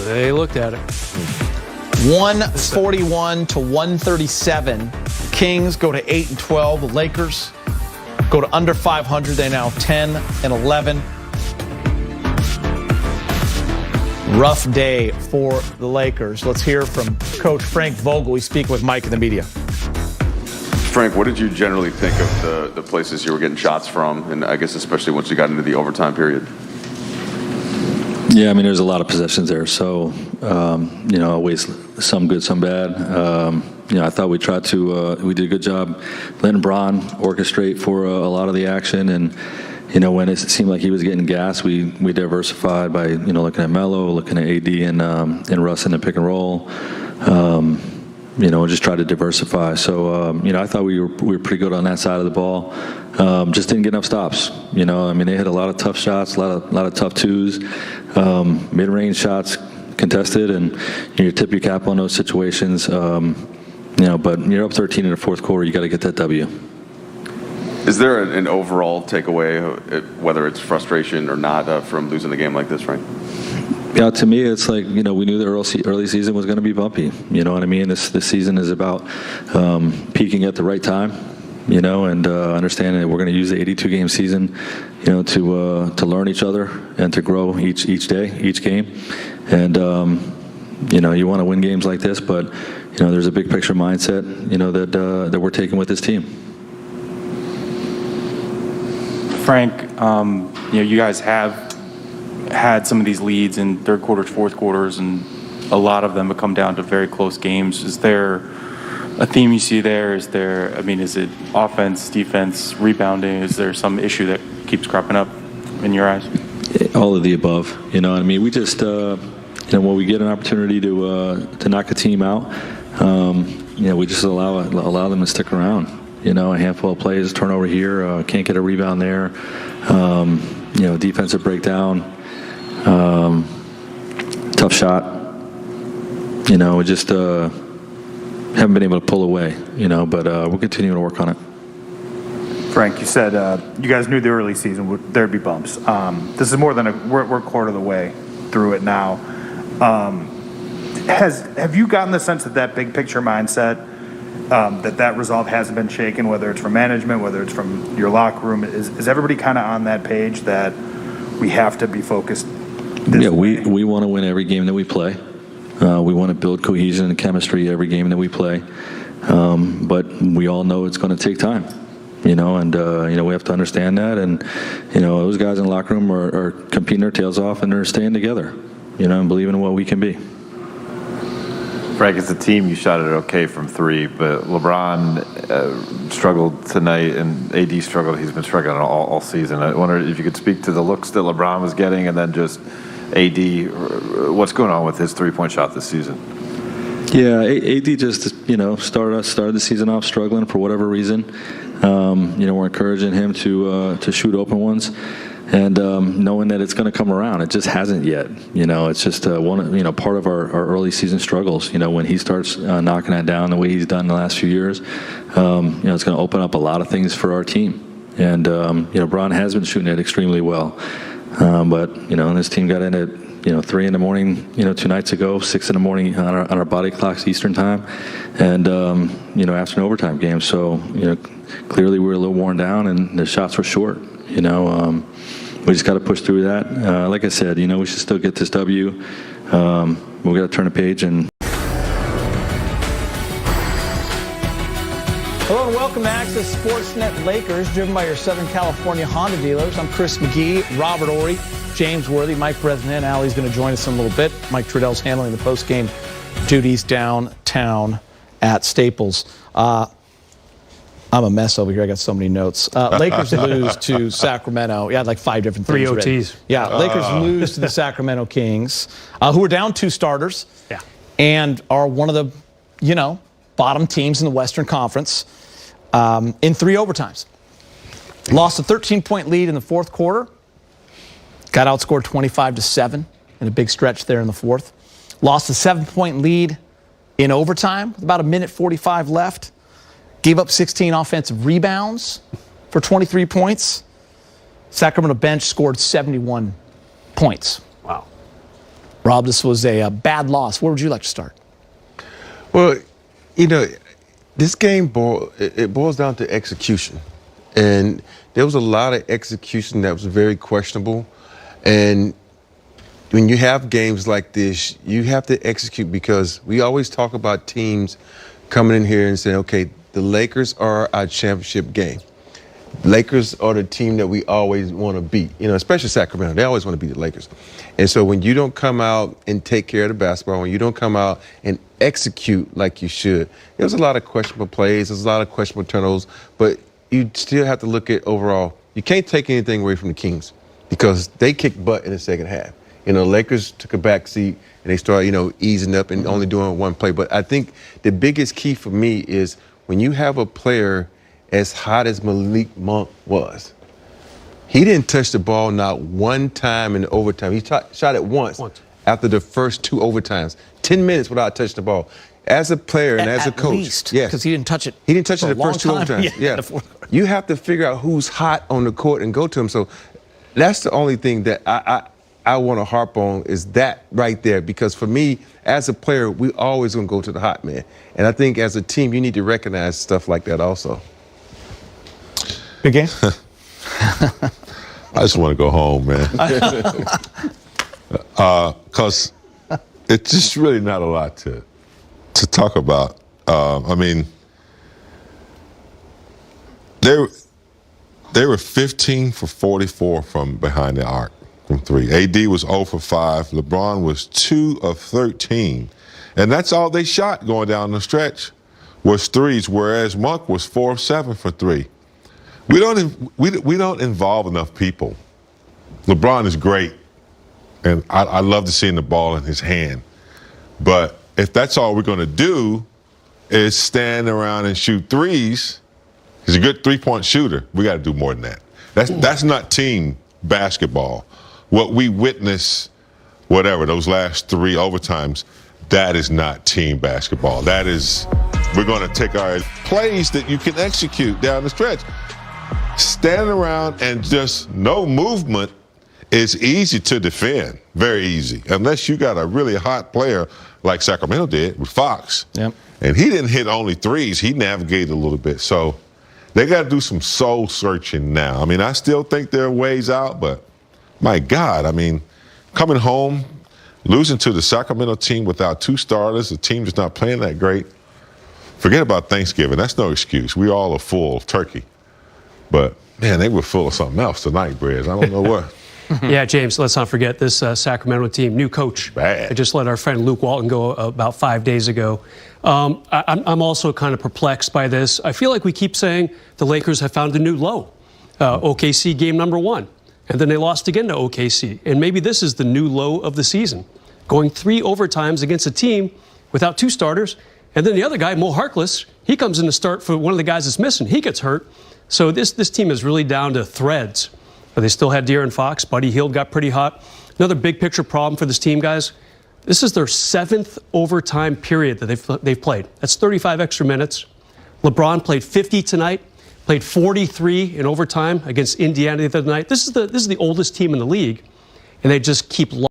they looked at it. 141 to 137. Kings go to 8-12. The Lakers go to under 500. They now 10-11. Rough day for the Lakers. Let's hear from Coach Frank Vogel. We speak with Mike in the media. Frank, what did you generally think of the places you were getting shots from, and I guess especially once you got into the overtime period? Yeah, I mean, there's a lot of possessions there, so, always some good, some bad. I thought we tried to, we did a good job letting Bron orchestrate for a lot of the action, and, when it seemed like he was getting gas, we diversified by, looking at Melo, looking at AD and Russ in the pick and roll. Just try to diversify. So, I thought we were pretty good on that side of the ball. Just didn't get enough stops. They hit a lot of tough shots, a lot of tough twos, mid-range shots contested, and you tip your cap on those situations. But you're up 13 in the fourth quarter. You got to get that W. Is there an overall takeaway, whether it's frustration or not, from losing a game like this, Frank? Yeah, to me, it's like, we knew the early season was going to be bumpy. You know what I mean? This season is about peaking at the right time, and understanding that we're going to use the 82-game season, to learn each other and to grow each day, each game. And, you want to win games like this, but, there's a big picture mindset, that we're taking with this team. Frank, you guys have had some of these leads in third quarters, fourth quarters, and a lot of them have come down to very close games. Is there a theme you see there? Is it offense, defense, rebounding? Is there some issue that keeps cropping up in your eyes? All of the above. We just, when we get an opportunity to knock a team out, we just allow them to stick around. A handful of plays, turnover here, can't get a rebound there. Defensive breakdown. Tough shot. We just haven't been able to pull away, but we're continuing to work on it. Frank, you said you guys knew the early season there'd be bumps. This is more than we're a quarter of the way through it now. Have you gotten the sense that big picture mindset, that resolve hasn't been shaken, whether it's from management, whether it's from your locker room? Is everybody kind of on that page that we have to be focused? We want to win every game that we play. We want to build cohesion and chemistry every game that we play. But we all know it's going to take time, and we have to understand that. And, those guys in the locker room are competing their tails off, and they're staying together, and believing in what we can be. Frank, as a team, you shot it okay from three, but LeBron struggled tonight, and AD struggled. He's been struggling all season. I wonder if you could speak to the looks that LeBron was getting, and then just AD, what's going on with his three-point shot this season? Yeah, AD just, started the season off struggling for whatever reason. We're encouraging him to shoot open ones. And knowing that it's going to come around, it just hasn't yet. It's just part of our early season struggles. When he starts knocking that down the way he's done the last few years, it's going to open up a lot of things for our team. And Bron has been shooting it extremely well, but this team got in at 3 in the morning 2 nights ago, 6 in the morning on our body clocks Eastern time, and after an overtime game. So clearly we were a little worn down, and the shots were short. We just got to push through that. Like I said, we should still get this W. We got to turn a page and. Hello and welcome to Access Sportsnet Lakers, driven by your Southern California Honda dealers. I'm Chris McGee, Robert Ory, James Worthy, Mike Bresnan. Allie's going to join us in a little bit. Mike Trudell's handling the post-game duties downtown at Staples. I'm a mess over here. I got so many notes. Lakers lose to Sacramento. Yeah, like 5 different things. 3 OTs. Ready. Yeah, Lakers lose to the Sacramento Kings, who are down 2 starters. Yeah. And are one of the, bottom teams in the Western Conference in 3 overtimes. Lost a 13-point lead in the fourth quarter. Got outscored 25-7 in a big stretch there in the fourth. Lost a 7-point lead in overtime with about 1:45 left. Gave up 16 offensive rebounds for 23 points. Sacramento bench scored 71 points. Wow. Rob, this was a bad loss. Where would you like to start? Well, you know, this game boils down to execution. And there was a lot of execution that was very questionable. And when you have games like this, you have to execute, because we always talk about teams coming in here and saying, okay, the Lakers are our championship game. Lakers are the team that we always want to beat, you know, especially Sacramento. They always want to beat the Lakers. And so when you don't come out and take care of the basketball, when you don't come out and execute like you should, there's a lot of questionable plays, there's a lot of questionable turnovers, but you still have to look at overall. You can't take anything away from the Kings because they kicked butt in the second half. You know, Lakers took a back seat and they started, you know, easing up and only doing one play. But I think the biggest key for me is when you have a player as hot as Malik Monk was, he didn't touch the ball not one time in overtime. He shot it once after the first 2 overtimes. 10 minutes without touching the ball. As a player and as a coach, least, yes, because he didn't touch it. He didn't touch it for the a first 2 long time. overtimes. Yeah, Yeah. you have to figure out who's hot on the court and go to him. So that's the only thing that I want to harp on, is that right there. Because for me, as a player, we always gonna go to the hot man. And I think as a team, you need to recognize stuff like that also. Big game? I just want to go home, man. Because it's just really not a lot to talk about. I mean, they were 15 for 44 from behind the arc from 3. AD was 0 for 5. LeBron was 2 of 13. And that's all they shot going down the stretch was threes, whereas Monk was 4 of 7 for 3. We don't involve enough people. LeBron is great, and I love to see the ball in his hand. But if that's all we're going to do is stand around and shoot threes, he's a good three-point shooter. We got to do more than that. That's not team basketball. What we witnessed, whatever, those last 3 overtimes, that is not team basketball. That is, we're going to take our plays that you can execute down the stretch. Standing around and just no movement is easy to defend, very easy, unless you got a really hot player like Sacramento did with Fox. Yep. And he didn't hit only threes, he navigated a little bit. So they got to do some soul searching now. I mean, I still think there are ways out, but my God, I mean, coming home, losing to the Sacramento team without 2 starters, a team that's not playing that great, forget about Thanksgiving. That's no excuse. We all are full turkey. But, man, they were full of something else tonight, Brez. I don't know what. Yeah, James, let's not forget this Sacramento team, new coach. Bad. I just let our friend Luke Walton go about 5 days ago. I'm also kind of perplexed by this. I feel like we keep saying the Lakers have found a new low. OKC game number 1, and then they lost again to OKC. And maybe this is the new low of the season, going 3 overtimes against a team without 2 starters. And then the other guy, Mo Harkless, he comes in to start for one of the guys that's missing. He gets hurt. So this team is really down to threads. But they still had De'Aaron Fox. Buddy Hield got pretty hot. Another big picture problem for this team, guys. This is their 7th overtime period that they've played. That's 35 extra minutes. LeBron played 50 tonight, played 43 in overtime against Indiana the other night. This is the oldest team in the league, and they just keep